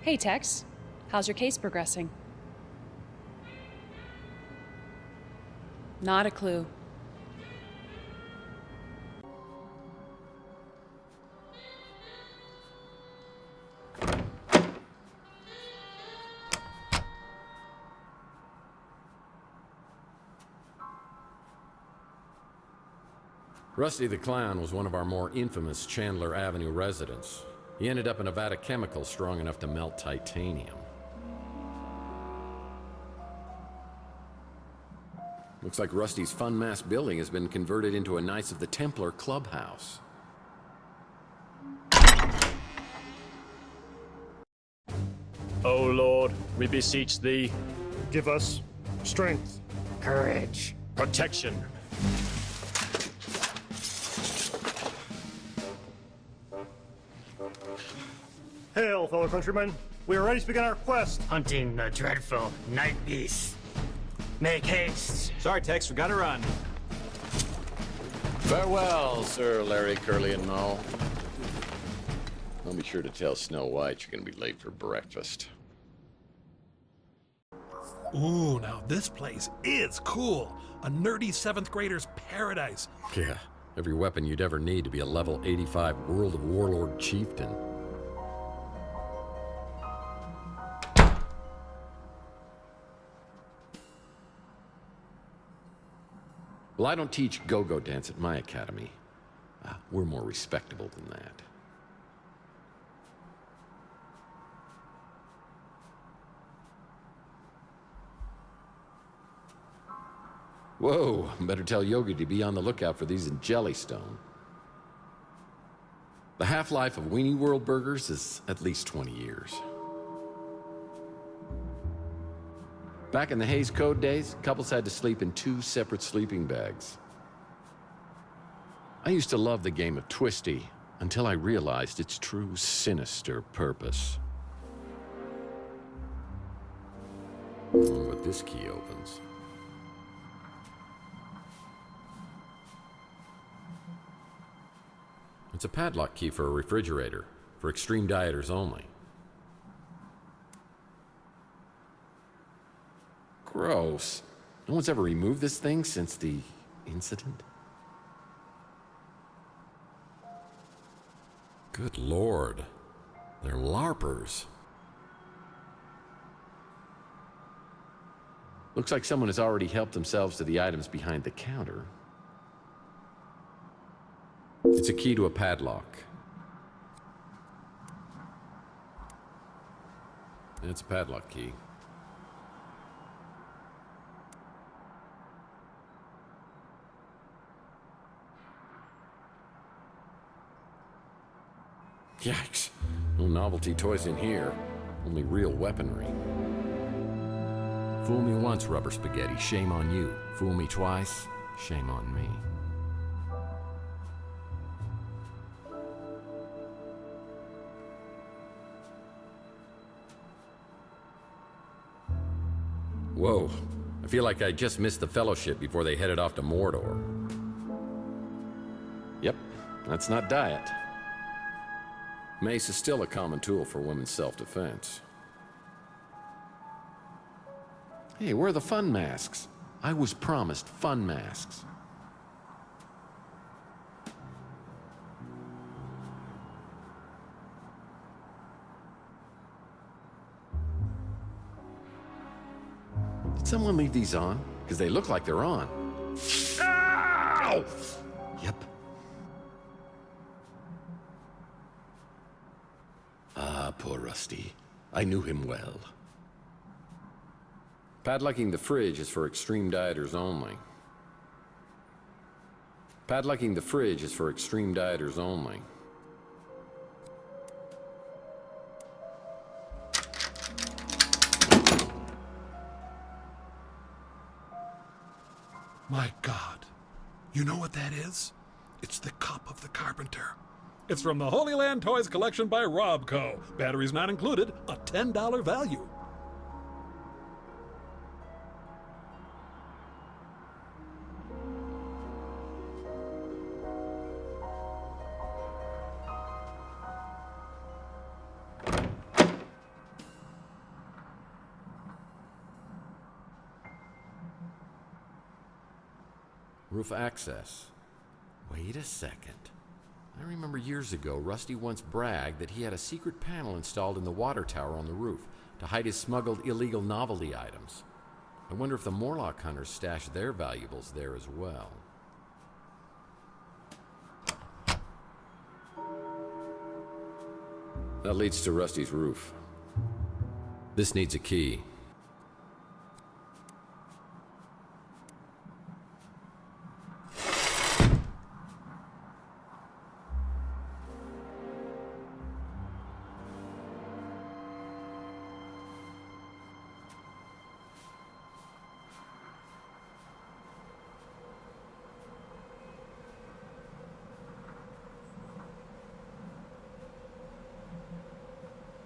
Hey, Tex. How's your case progressing? Not a clue. Rusty the Clown was one of our more infamous Chandler Avenue residents. He ended up in a vat of chemicals strong enough to melt titanium. Looks like Rusty's fun mass building has been converted into a Knights of the Templar clubhouse. O Lord, we beseech thee. Give us strength, Courage. Protection. Hail, fellow countrymen. We are ready to begin our quest. Hunting the dreadful night beast. Make haste. Sorry, Tex, we gotta run. Farewell, Sir Larry, Curly, and Moe. I'll be sure to tell Snow White you're gonna be late for breakfast. Ooh, now this place is cool. A nerdy 7th grader's paradise. Yeah, every weapon you'd ever need to be a level 85 World of Warlord chieftain. Well, I don't teach go-go dance at my academy. We're more respectable than that. Whoa, better tell Yogi to be on the lookout for these in Jellystone. The half-life of Weenie World burgers is at least 20 years. Back in the Hays Code days, couples had to sleep in 2 separate sleeping bags. I used to love the game of Twisty until I realized its true sinister purpose. I wonder what this key opens. It's a padlock key for a refrigerator, for extreme dieters only. Gross. No one's ever removed this thing since the incident? Good Lord. They're LARPers. Looks like someone has already helped themselves to the items behind the counter. It's a key to a padlock. It's a padlock key. Yikes. No novelty toys in here. Only real weaponry. Fool me once, Rubber Spaghetti. Shame on you. Fool me twice. Shame on me. Whoa. I feel like I just missed the Fellowship before they headed off to Mordor. Yep, that's not diet. Mace is still a common tool for women's self-defense. Hey, where are the fun masks? I was promised fun masks. Did someone leave these on? Because they look like they're on. Ow! Yep. Ah, poor Rusty. I knew him well. Padlocking the fridge is for extreme dieters only. Padlocking the fridge is for extreme dieters only. My God. You know what that is? It's the Cup of the Carpenter. It's from the Holy Land Toys collection by Robco. Batteries not included, a $10 value. Roof access. Wait a second. I remember years ago, Rusty once bragged that he had a secret panel installed in the water tower on the roof to hide his smuggled illegal novelty items. I wonder if the Morlock hunters stashed their valuables there as well. That leads to Rusty's roof. This needs a key.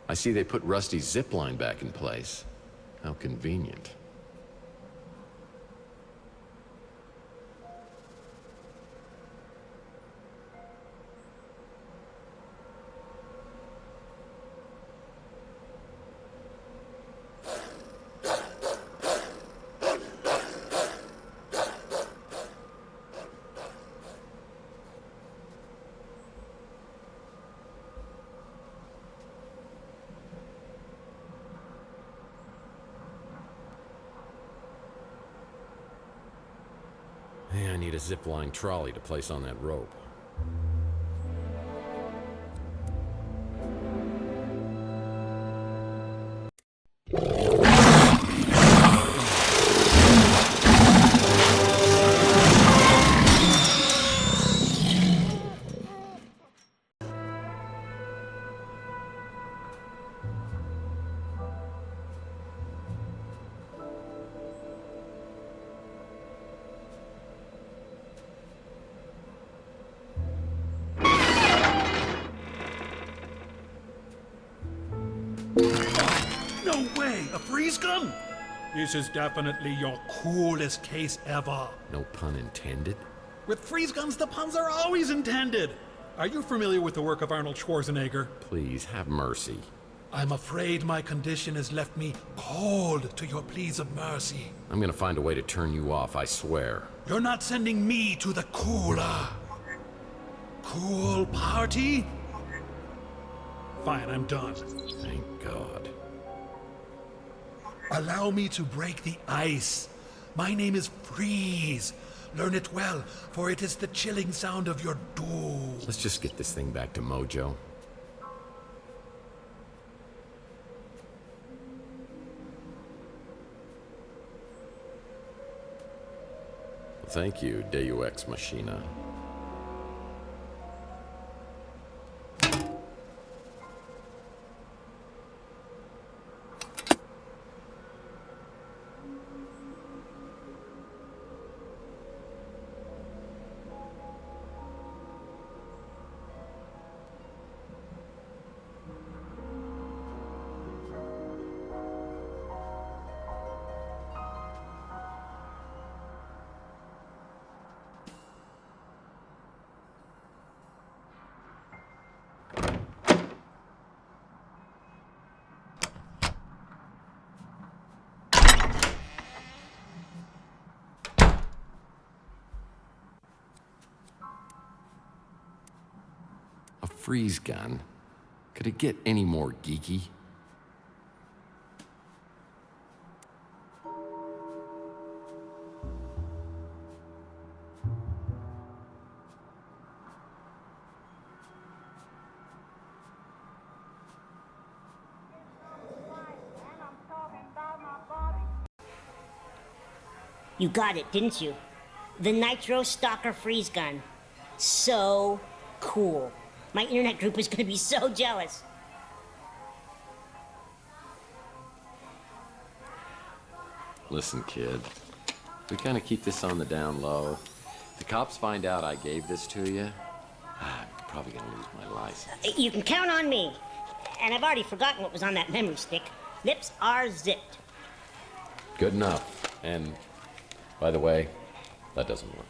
I see they put Rusty's zipline back in place. How convenient. Hey, I need a zipline trolley to place on that rope. No way! A freeze gun? This is definitely your coolest case ever. No pun intended. With freeze guns, the puns are always intended. Are you familiar with the work of Arnold Schwarzenegger? Please, have mercy. I'm afraid my condition has left me cold to your pleas of mercy. I'm gonna find a way to turn you off, I swear. You're not sending me to the cooler. Cool party? Fine, I'm done. Thank God. Allow me to break the ice. My name is Freeze. Learn it well, for it is the chilling sound of your doom. Let's just get this thing back to Mojo. Thank you, Deus Ex Machina. A freeze gun? Could it get any more geeky? You got it, didn't you? The Nitro Stalker freeze gun. So cool. My internet group is gonna be so jealous. Listen, kid. We kind of keep this on the down low. If the cops find out I gave this to you, I'm probably gonna lose my license. You can count on me. And I've already forgotten what was on that memory stick. Lips are zipped. Good enough. And, by the way, that doesn't work.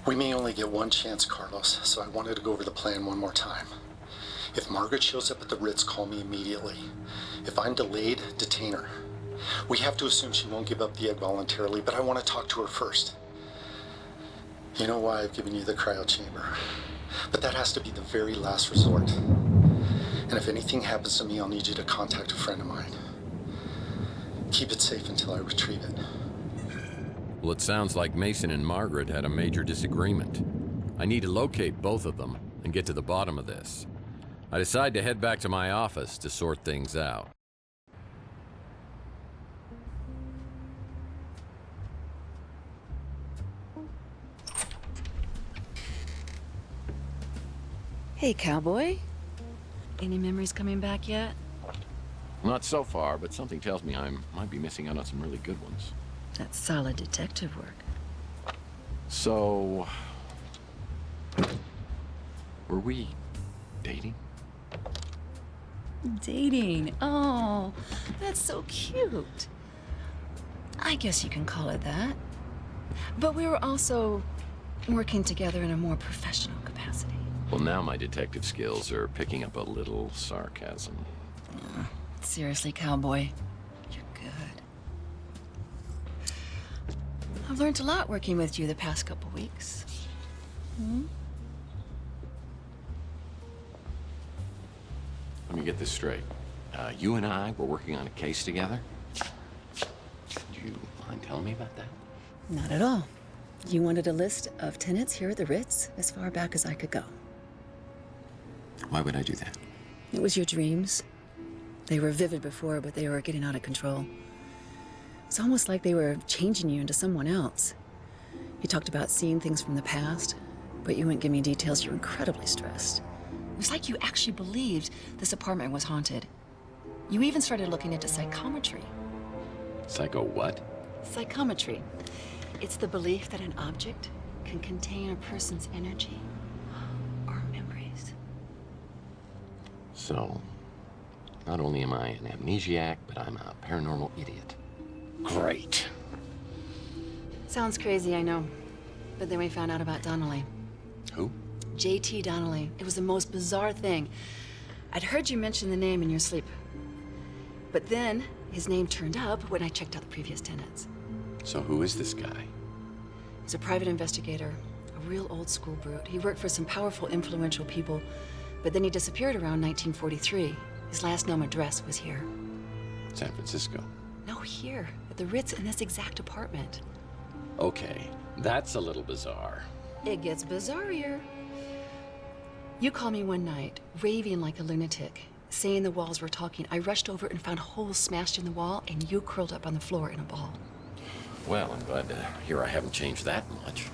We may only get one chance, Carlos, so I wanted to go over the plan one more time. If Margaret shows up at the Ritz, call me immediately. If I'm delayed, detain her. We have to assume she won't give up the egg voluntarily, but I want to talk to her first. You know why I've given you the cryo chamber. But that has to be the very last resort. And if anything happens to me, I'll need you to contact a friend of mine. Keep it safe until I retrieve it. Well, it sounds like Mason and Margaret had a major disagreement. I need to locate both of them and get to the bottom of this. I decide to head back to my office to sort things out. Hey, cowboy. Any memories coming back yet? Not so far, but something tells me I might be missing out on some really good ones. That's solid detective work. So... were we dating? Dating? Oh, that's so cute. I guess you can call it that. But we were also working together in a more professional capacity. Well, now my detective skills are picking up a little sarcasm. Seriously, cowboy, you're good. I've learned a lot working with you the past couple weeks. Let me get this straight. You and I were working on a case together? Do you mind telling me about that? Not at all. You wanted a list of tenants here at the Ritz as far back as I could go. Why would I do that? It was your dreams. They were vivid before, but they were getting out of control. It's almost like they were changing you into someone else. You talked about seeing things from the past, but you wouldn't give me details. You were incredibly stressed. It was like you actually believed this apartment was haunted. You even started looking into psychometry. Psycho what? Psychometry. It's the belief that an object can contain a person's energy or memories. So, not only am I an amnesiac, but I'm a paranormal idiot. Great. Sounds crazy, I know. But then we found out about Donnelly. Who? J.T. Donnelly. It was the most bizarre thing. I'd heard you mention the name in your sleep. But then, his name turned up when I checked out the previous tenants. So who is this guy? He's a private investigator, a real old school brute. He worked for some powerful, influential people, but then he disappeared around 1943. His last known address was here. San Francisco. No, here, at the Ritz in this exact apartment. Okay, that's a little bizarre. It gets bizarrier. You called me one night, raving like a lunatic, saying the walls were talking. I rushed over and found holes smashed in the wall, and you curled up on the floor in a ball. Well, I'm glad to hear I haven't changed that much.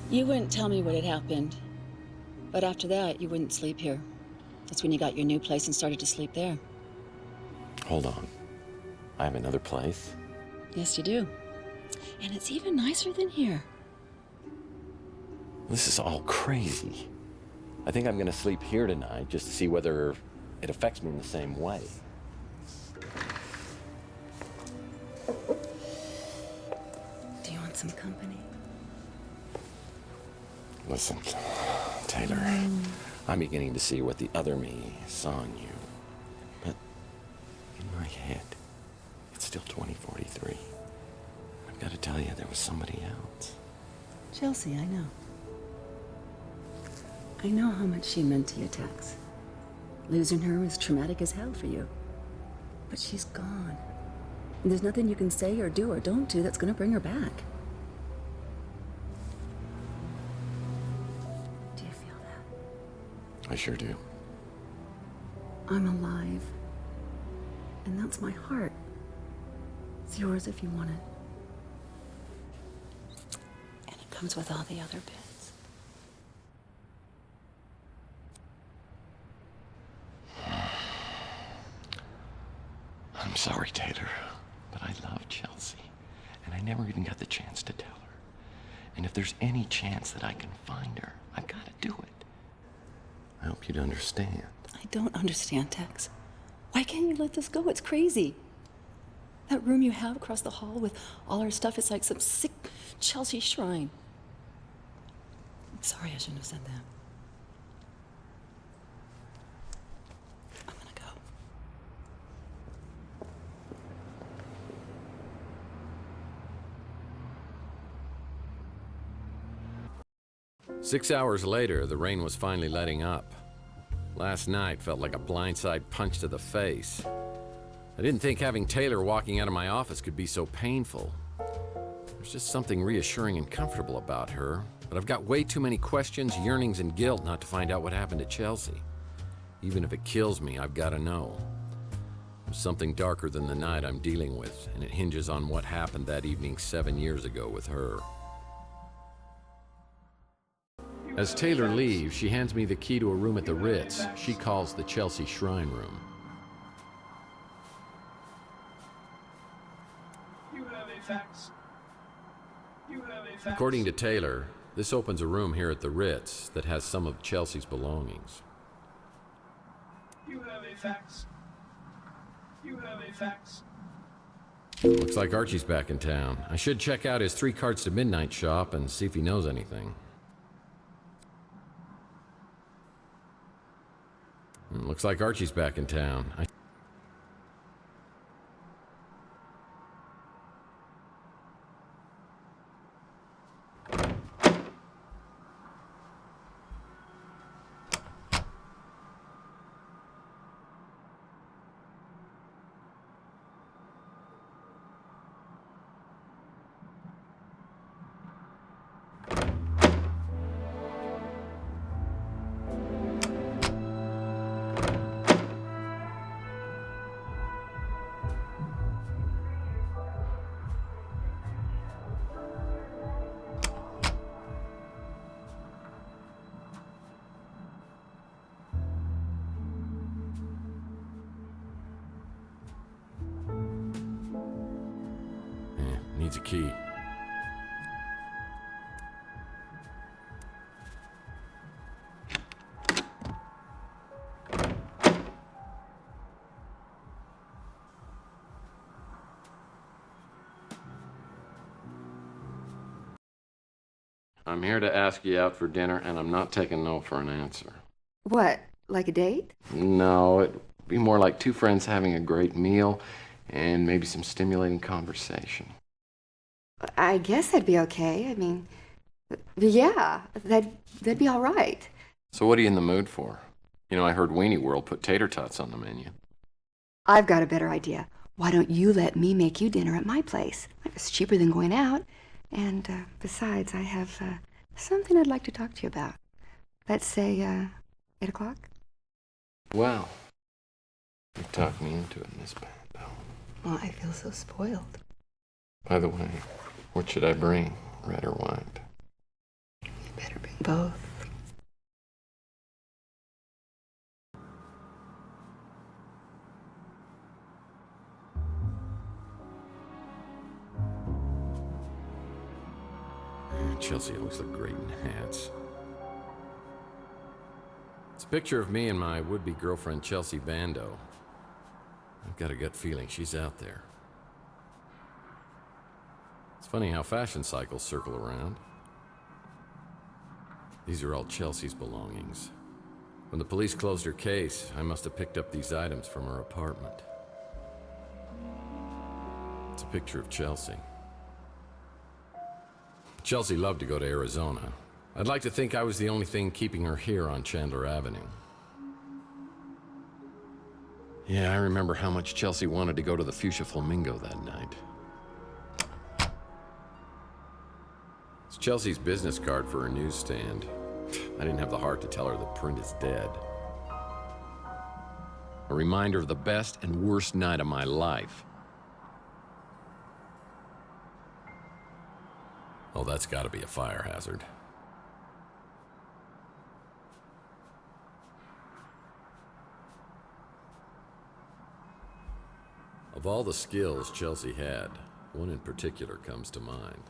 You wouldn't tell me what had happened, but after that, you wouldn't sleep here. That's when you got your new place and started to sleep there. Hold on. I have another place? Yes, you do. And it's even nicer than here. This is all crazy. I think I'm gonna sleep here tonight just to see whether it affects me in the same way. Do you want some company? Listen, Taylor, I'm beginning to see what the other me saw in you. But in my head, it's still 2043. I've got to tell you, there was somebody else. Chelsea, I know. I know how much she meant to you, Tex. Losing her was traumatic as hell for you. But she's gone. And there's nothing you can say or do or don't do that's gonna bring her back. Do you feel that? I sure do. I'm alive. And that's my heart. It's yours if you want it. And it comes with all the other bits. I'm sorry, Taylor, but I love Chelsea, and I never even got the chance to tell her. And if there's any chance that I can find her, I've got to do it. I hope you'd understand. I don't understand, Tex. Why can't you let this go? It's crazy. That room you have across the hall with all our stuff is like some sick, Chelsea Shrine. I'm sorry, I shouldn't have said that. I'm gonna go. 6 hours later, the rain was finally letting up. Last night felt like a blindside punch to the face. I didn't think having Taylor walking out of my office could be so painful. There's just something reassuring and comfortable about her, but I've got way too many questions, yearnings, and guilt not to find out what happened to Chelsea. Even if it kills me, I've got to know. There's something darker than the night I'm dealing with, and it hinges on what happened that evening 7 years ago with her. As Taylor leaves, she hands me the key to a room at the Ritz she calls the Chelsea Shrine Room. According to Taylor, this opens a room here at the Ritz that has some of Chelsea's belongings. Looks like Archie's back in town. I should check out his 3 Cards to Midnight shop and see if he knows anything. Looks like Archie's back in town. Needs a key. I'm here to ask you out for dinner, and I'm not taking no for an answer. What, like a date? No, it'd be more like 2 friends having a great meal and maybe some stimulating conversation. I guess that'd be okay. I mean, yeah, that'd be all right. So what are you in the mood for? You know, I heard Weenie World put tater tots on the menu. I've got a better idea. Why don't you let me make you dinner at my place? It's cheaper than going out. And besides, I have something I'd like to talk to you about. Let's say 8 o'clock? Well, you talked me into it, Miss Bando. Well, I feel so spoiled. By the way, what should I bring, red or white? You better bring both. Chelsea always looked great in hats. It's a picture of me and my would-be girlfriend, Chelsea Bando. I've got a gut feeling she's out there. It's funny how fashion cycles circle around. These are all Chelsea's belongings. When the police closed her case, I must have picked up these items from her apartment. It's a picture of Chelsea. Chelsea loved to go to Arizona. I'd like to think I was the only thing keeping her here on Chandler Avenue. Yeah, I remember how much Chelsea wanted to go to the Fuchsia Flamingo that night. It's Chelsea's business card for her newsstand. I didn't have the heart to tell her the print is dead. A reminder of the best and worst night of my life. Oh, that's got to be a fire hazard. Of all the skills Chelsea had, one in particular comes to mind.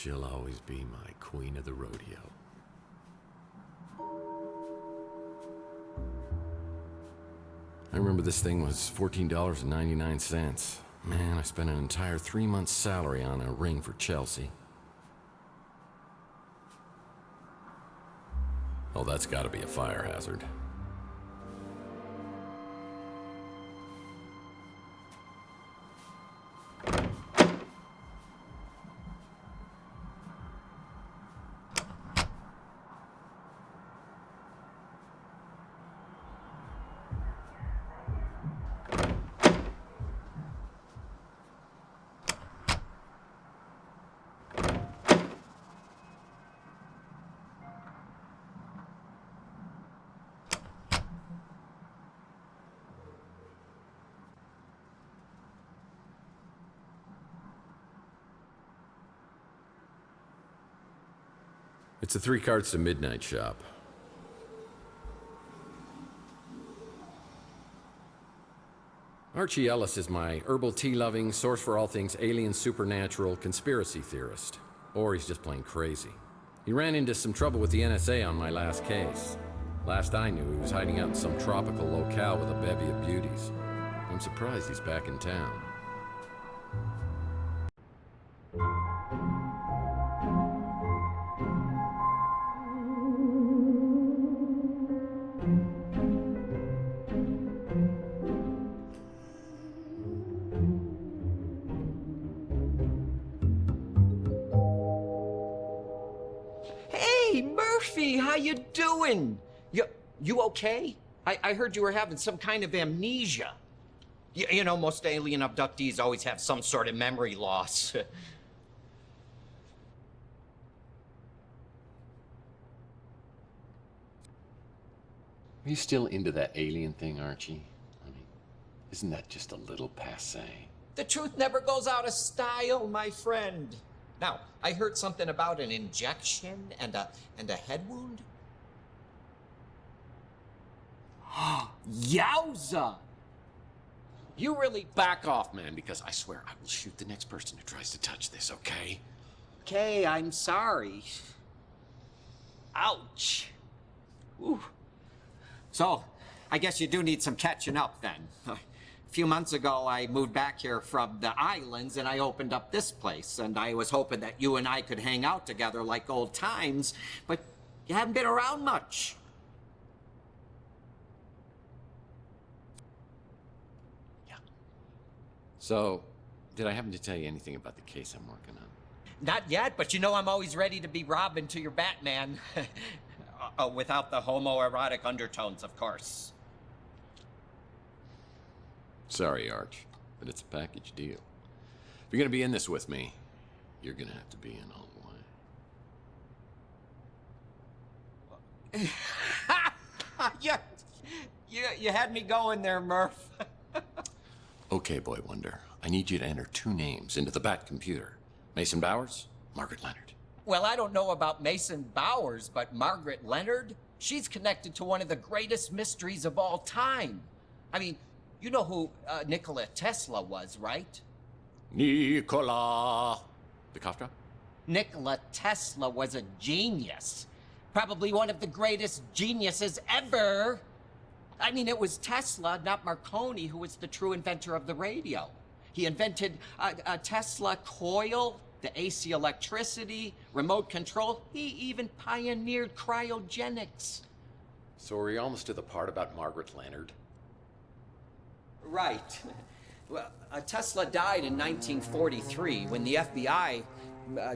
She'll always be my queen of the rodeo. I remember this thing was $14.99. Man, I spent an entire 3 months' salary on a ring for Chelsea. Oh, that's gotta be a fire hazard. It's a 3 carts to midnight shop. Archie Ellis is my herbal tea-loving, source for all things alien, supernatural, conspiracy theorist. Or he's just plain crazy. He ran into some trouble with the NSA on my last case. Last I knew, he was hiding out in some tropical locale with a bevy of beauties. I'm surprised he's back in town. Hey, Murphy, how you doing? You okay? I heard you were having some kind of amnesia. You know, most alien abductees always have some sort of memory loss. Are you still into that alien thing, Archie? I mean, isn't that just a little passé? The truth never goes out of style, my friend. Now, I heard something about an injection and a head wound. Yowza! You really back off, man, because I swear I will shoot the next person who tries to touch this, okay? Okay, I'm sorry. Ouch. Ooh. So, I guess you do need some catching up then. A few months ago, I moved back here from the islands and I opened up this place. And I was hoping that you and I could hang out together like old times, but you haven't been around much. So, did I happen to tell you anything about the case I'm working on? Not yet, but you know I'm always ready to be Robin to your Batman. Without the homoerotic undertones, of course. Sorry, Arch, but it's a package deal. If you're gonna be in this with me, you're gonna have to be in all the way. You had me going there, Murph. Okay, Boy Wonder, I need you to enter 2 names into the Bat computer. Mason Bowers, Margaret Leonard. Well, I don't know about Mason Bowers, but Margaret Leonard, she's connected to one of the greatest mysteries of all time. I mean, you know who Nikola Tesla was, right? Nikola! The cough drop? Nikola Tesla was a genius. Probably one of the greatest geniuses ever. I mean, it was Tesla, not Marconi, who was the true inventor of the radio. He invented a Tesla coil, the AC electricity, remote control. He even pioneered cryogenics. So are we almost to the part about Margaret Leonard? Right. Well, Tesla died in 1943 when the FBI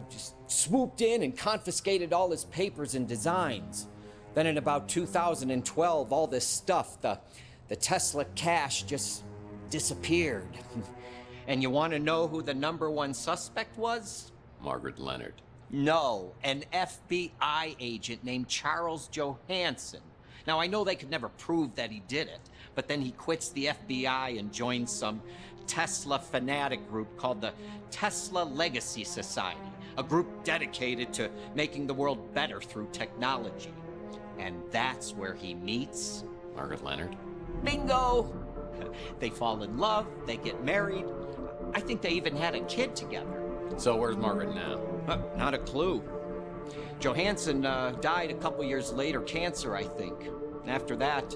just swooped in and confiscated all his papers and designs. Then in about 2012, all this stuff, the Tesla cash just disappeared. And you want to know who the #1 suspect was? Margaret Leonard. No, an FBI agent named Charles Johansson. Now, I know they could never prove that he did it, but then he quits the FBI and joins some Tesla fanatic group called the Tesla Legacy Society, a group dedicated to making the world better through technology. And that's where he meets Margaret Leonard? Bingo! They fall in love, they get married. I think they even had a kid together. So where's Margaret now? Not a clue. Johansson died a couple years later, cancer, I think. After that,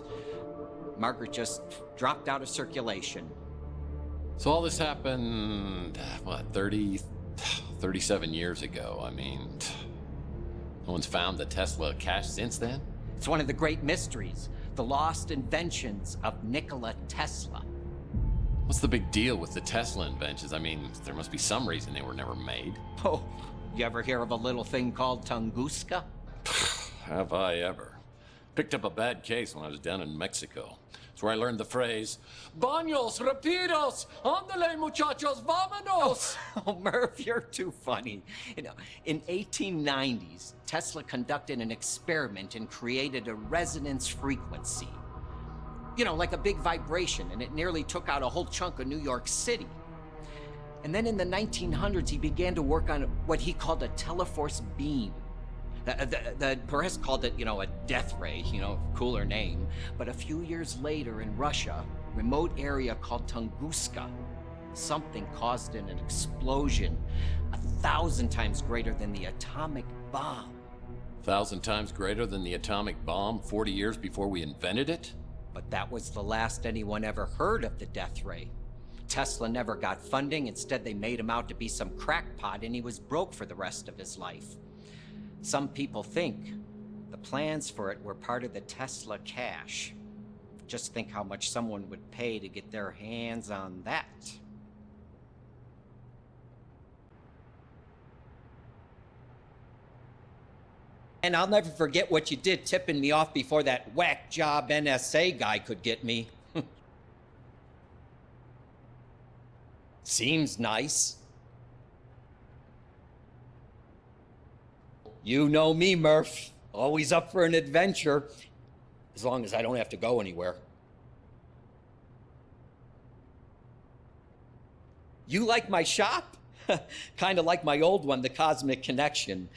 Margaret just dropped out of circulation. So all this happened, what, 37 years ago. I mean, no one's found the Tesla cache since then? It's one of the great mysteries, the lost inventions of Nikola Tesla. What's the big deal with the Tesla inventions? I mean, there must be some reason they were never made. Oh, you ever hear of a little thing called Tunguska? Have I ever? Picked up a bad case when I was down in Mexico. It's where I learned the phrase, Baños, rapidos, ándale muchachos, vámonos! Oh, Murph, you're too funny. You know, in 1890s, Tesla conducted an experiment and created a resonance frequency. You know, like a big vibration, and it nearly took out a whole chunk of New York City. And then in the 1900s, he began to work on what he called a teleforce beam. The press called it, you know, a death ray, you know, cooler name. But a few years later in Russia, remote area called Tunguska, something caused an explosion 1,000 times greater than the atomic bomb. 1,000 times greater than the atomic bomb 40 years before we invented it? But that was the last anyone ever heard of the death ray. Tesla never got funding. Instead, they made him out to be some crackpot, and he was broke for the rest of his life. Some people think the plans for it were part of the Tesla cache. Just think how much someone would pay to get their hands on that. And I'll never forget what you did tipping me off before that whack job NSA guy could get me. Seems nice. You know me, Murph. Always up for an adventure. As long as I don't have to go anywhere. You like my shop? Kind of like my old one, the Cosmic Connection.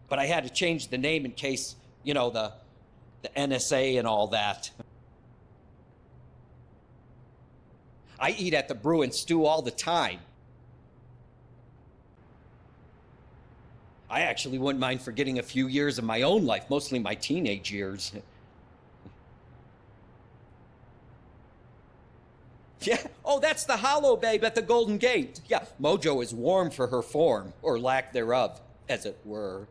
But I had to change the name in case, you know, the NSA and all that. I eat at the Brew and Stew all the time. I actually wouldn't mind forgetting a few years of my own life, mostly my teenage years. Yeah, oh, that's the Hollow Babe at the Golden Gate. Yeah, Mojo is warm for her form, or lack thereof, as it were.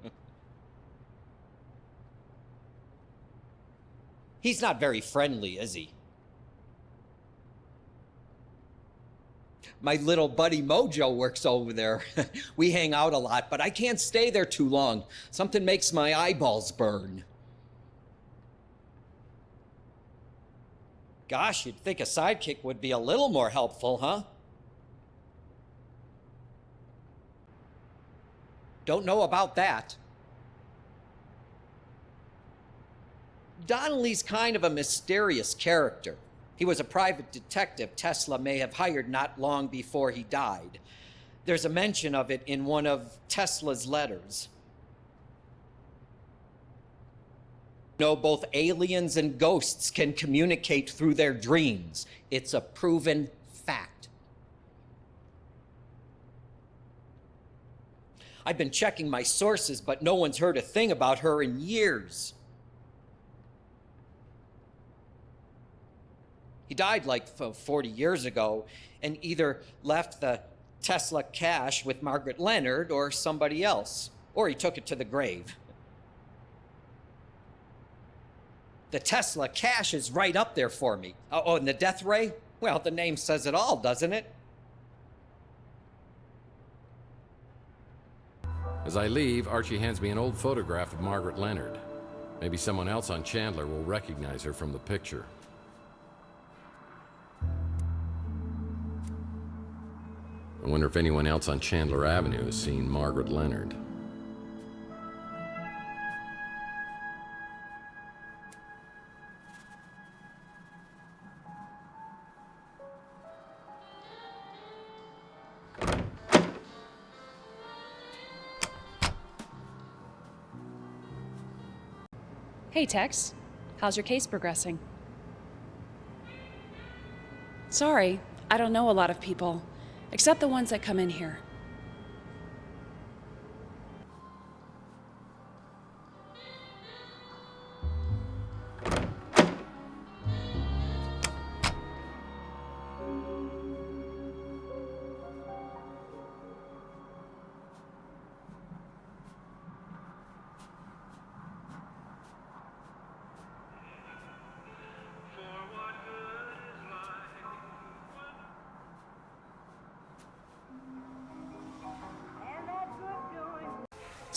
He's not very friendly, is he? My little buddy Mojo works over there. We hang out a lot, but I can't stay there too long. Something makes my eyeballs burn. Gosh, you'd think a sidekick would be a little more helpful, huh? Don't know about that. Donnelly's kind of a mysterious character. He was a private detective Tesla may have hired not long before he died. There's a mention of it in one of Tesla's letters. You know, both aliens and ghosts can communicate through their dreams. It's a proven fact. I've been checking my sources, but no one's heard a thing about her in years. He died like 40 years ago and either left the Tesla cache with Margaret Leonard or somebody else, or he took it to the grave. The Tesla cache is right up there for me. Oh, and the death ray? Well, the name says it all, doesn't it? As I leave, Archie hands me an old photograph of Margaret Leonard. Maybe someone else on Chandler will recognize her from the picture. I wonder if anyone else on Chandler Avenue has seen Margaret Leonard. Hey, Tex. How's your case progressing? Sorry, I don't know a lot of people, except the ones that come in here.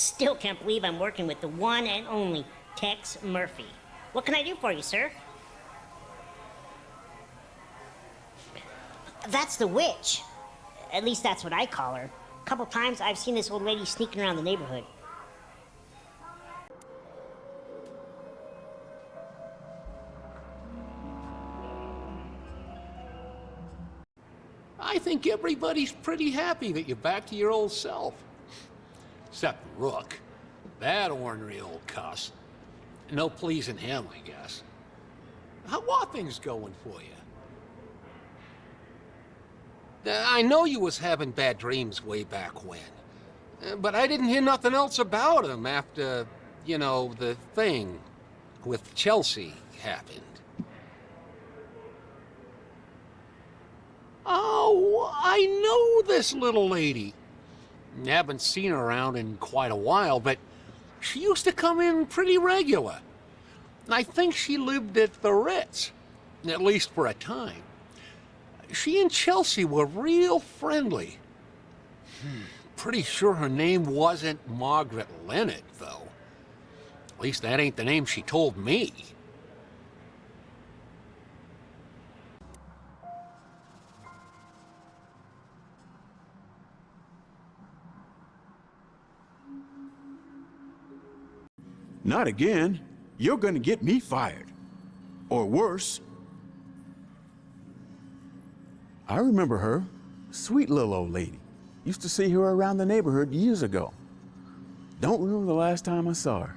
Still can't believe I'm working with the one and only Tex Murphy. What can I do for you, sir? That's the witch. At least that's what I call her. A couple times I've seen this old lady sneaking around the neighborhood. I think everybody's pretty happy that you're back to your old self. Except Rook. That ornery old cuss. No pleasing him, I guess. How are things going for you? I know you was having bad dreams way back when. But I didn't hear nothing else about him after, you know, the thing with Chelsea happened. Oh, I know this little lady. Haven't seen her around in quite a while, but she used to come in pretty regular. I think she lived at the Ritz, at least for a time. She and Chelsea were real friendly. Pretty sure her name wasn't Margaret Leonard, though. At least that ain't the name she told me. Not again. You're gonna get me fired. Or worse. I remember her. Sweet little old lady. Used to see her around the neighborhood years ago. Don't remember the last time I saw her.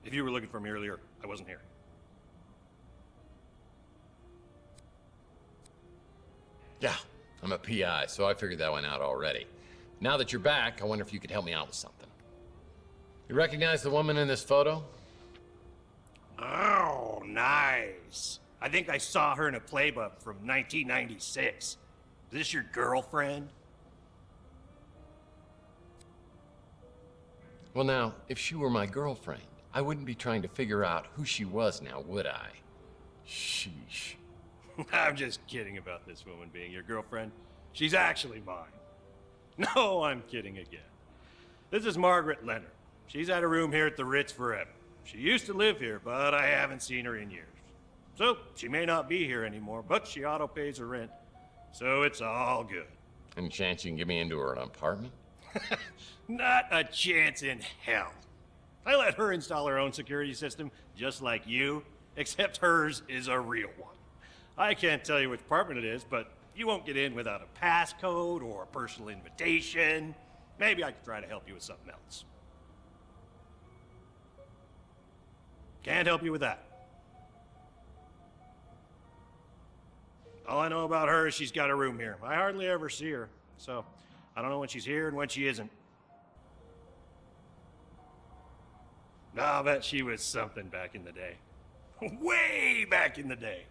If you were looking for me earlier, I wasn't here. Yeah, I'm a PI, so I figured that one out already. Now that you're back, I wonder if you could help me out with something. You recognize the woman in this photo? Oh, nice. I think I saw her in a playbook from 1996. Is this your girlfriend? Well now, if she were my girlfriend, I wouldn't be trying to figure out who she was now, would I? Sheesh. I'm just kidding about this woman being your girlfriend. She's actually mine. No, I'm kidding again. This is Margaret Leonard. She's had a room here at the Ritz forever. She used to live here, but I haven't seen her in years. So, she may not be here anymore, but she auto-pays her rent. So it's all good. Any chance you can get me into her apartment? Not a chance in hell. I let her install her own security system, just like you, except hers is a real one. I can't tell you which apartment it is, but you won't get in without a passcode or a personal invitation. Maybe I could try to help you with something else. Can't help you with that. All I know about her is she's got a room here. I hardly ever see her, so I don't know when she's here and when she isn't. I'll bet she was something back in the day. Way back in the day.